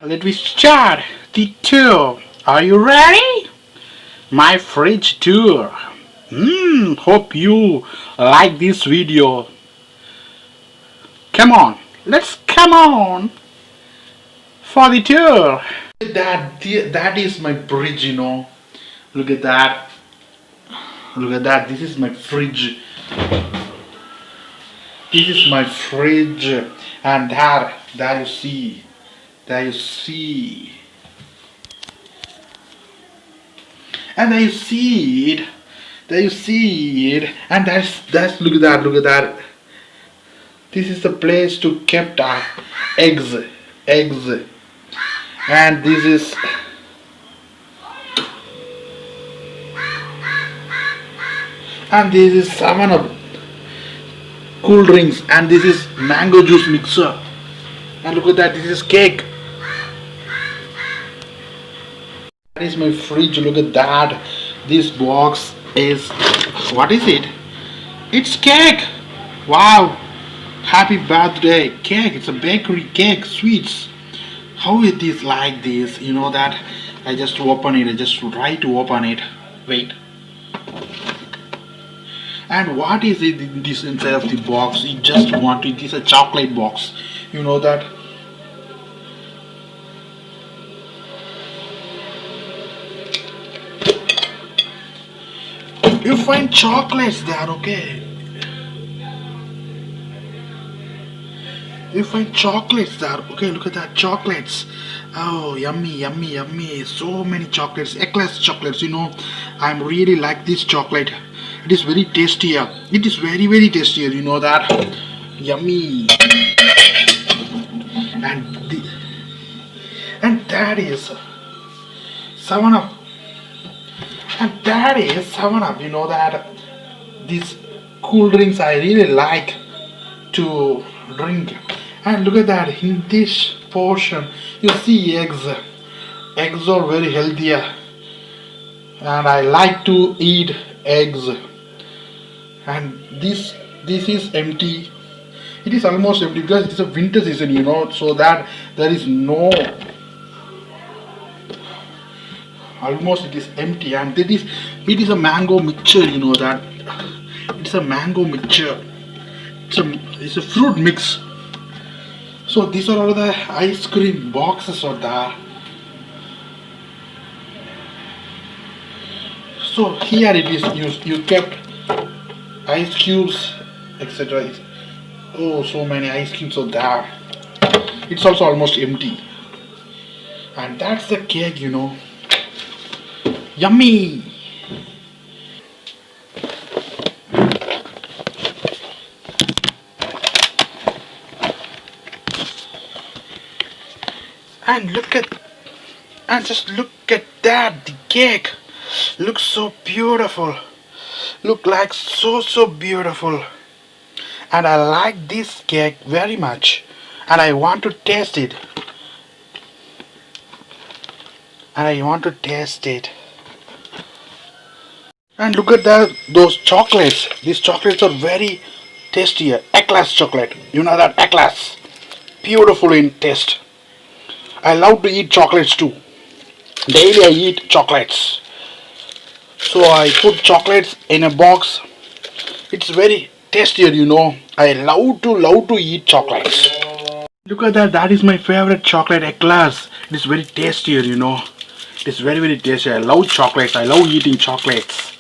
Let me start the tour. Are you ready? My fridge tour. Hope you like this video. Come on, let's come on for the tour. That is my fridge, you know. Look at that. Look at that. This is my fridge. This is my fridge, and there you see. There you see. And there you see it. There you see it. And that's look at that. This is the place to keep our eggs. And this is seven of cool drinks, and this is mango juice mixer. And look at that, this is cake. That is my fridge. Look at that. This box is, what is it? It's cake. Wow. Happy birthday cake. It's a bakery cake, sweets. How it is like this? You know that I just open it. I just try to open it. Wait. And what is it in this inside of the box? It just wanted. It is a chocolate box. You know that. You find chocolates there, okay? You find chocolates there, okay? Look at that, chocolates. Oh, yummy. So many chocolates, eclairs chocolates. You know, I'm really like this chocolate. It is very tastier. It is very tastier. You know that. Yummy. And that is 7-Up. And that is 7-Up. You know that these cool drinks I really like to drink. And look at that, in this portion you see eggs. Eggs are very healthier, and I like to eat eggs. And this is empty. It is almost empty because it is a winter season, you know, so that there is no, almost it is empty. And it is a mango mixture, you know that. It's a mango mixture. It's a fruit mix. So these are all the ice cream boxes are there. So here it is, you kept ice cubes, etc. Oh, so many ice cubes are there. It's also almost empty. And that's the cake, you know. Yummy! And just look at that, the cake looks so beautiful, look like so beautiful. And I like this cake very much, and I want to taste it. And look at those chocolates. These chocolates are very tasty. Eclairs chocolate, you know that, eclairs, beautiful in taste. I love to eat chocolates too. Daily I eat chocolates. So I put chocolates in a box. It's very tastier, you know. I love to eat chocolates. Look at that. That is my favorite chocolate, eclairs. It is very tastier, you know. It is very tasty. I love chocolates. I love eating chocolates.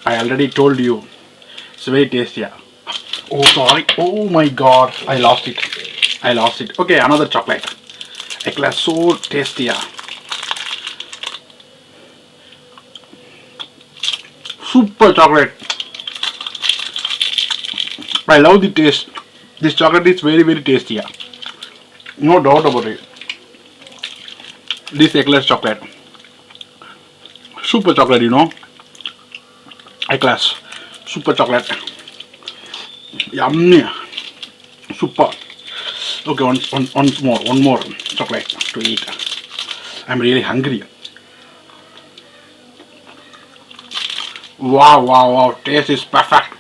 I already told you. It's very tasty. Oh, sorry. Oh my god. I lost it. Okay, another chocolate. Eclair, so tasty. Super chocolate. I love the taste. This chocolate is very tasty. No doubt about it. This eclair chocolate. Super chocolate, you know. Eclairs. Super chocolate. Yummy. Super. Okay, one more chocolate to eat. I'm really hungry. Wow, taste is perfect.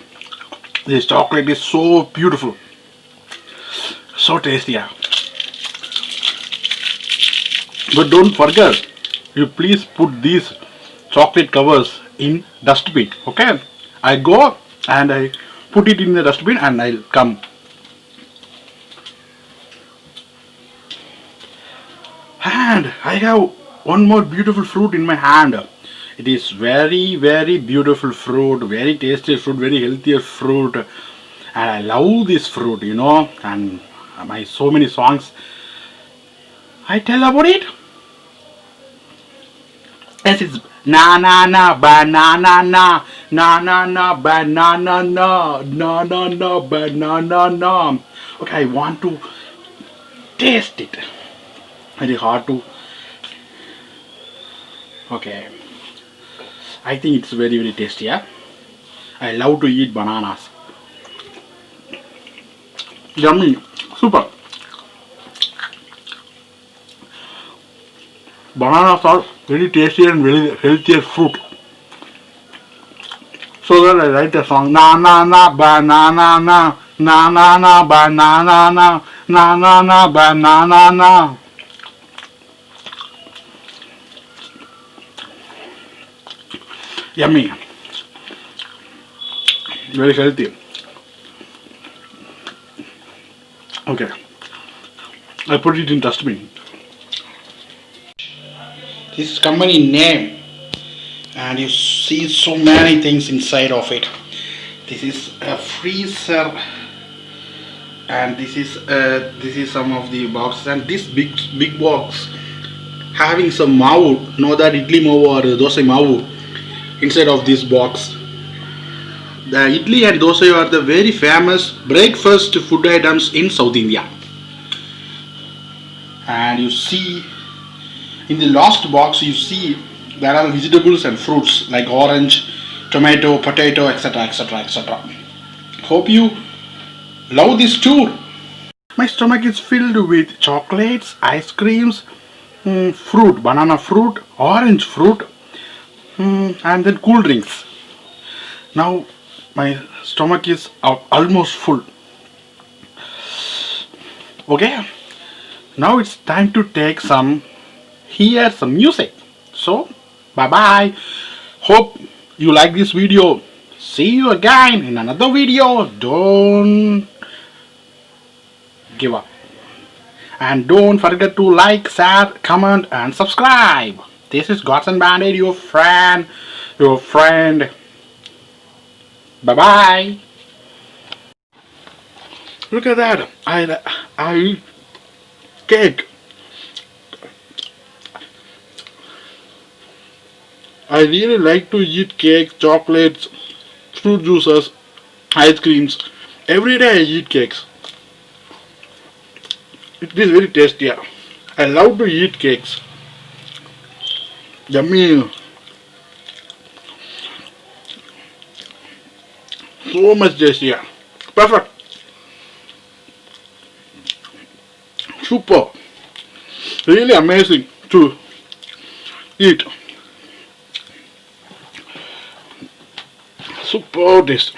This chocolate is so beautiful, so tasty. But don't forget, you please put these chocolate covers in dustbin. Okay? I go and I put it in the dustbin and I'll come. And I have one more beautiful fruit in my hand. It is very, very beautiful fruit, very tasty fruit, very healthy fruit. And I love this fruit, and my so many songs I tell about it. Yes, it's na na na banana na na na na banana na na na na banana na. Okay, I want to taste it. Very hard to. Okay, I think it's very very tasty. Yeah, I love to eat bananas. Yummy, super. Bananas are very tasty and very healthy fruit. So that I write a song. Na na na banana na na na na banana na na na na banana na. Yummy. Very healthy. Okay. I put it in dustbin. This is company name, and you see so many things inside of it. This is a freezer, and this is some of the boxes, and this big box having some mavu, know that idli mavu or dosa mavu inside of this box. The idli and dosa are the very famous breakfast food items in South India. And you see in the last box, you see there are vegetables and fruits like orange, tomato, potato, etc., etc., etc. Hope you love this tour. My stomach is filled with chocolates, ice creams, fruit, banana fruit, orange fruit, and then cool drinks. Now my stomach is almost full. Okay, now it's time to take hear some music. So bye bye. Hope you like this video. See you again in another video. Don't give up, and don't forget to like, share, comment and subscribe. This is Godson Bandit, your friend. Bye bye. Look at that. I eat cake. I really like to eat cakes, chocolates, fruit juices, ice creams. Every day I eat cakes. It is very tasty. I love to eat cakes. Yummy. So much tasty. Perfect. Super. Really amazing to eat. Super taste.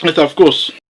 Yes, of course.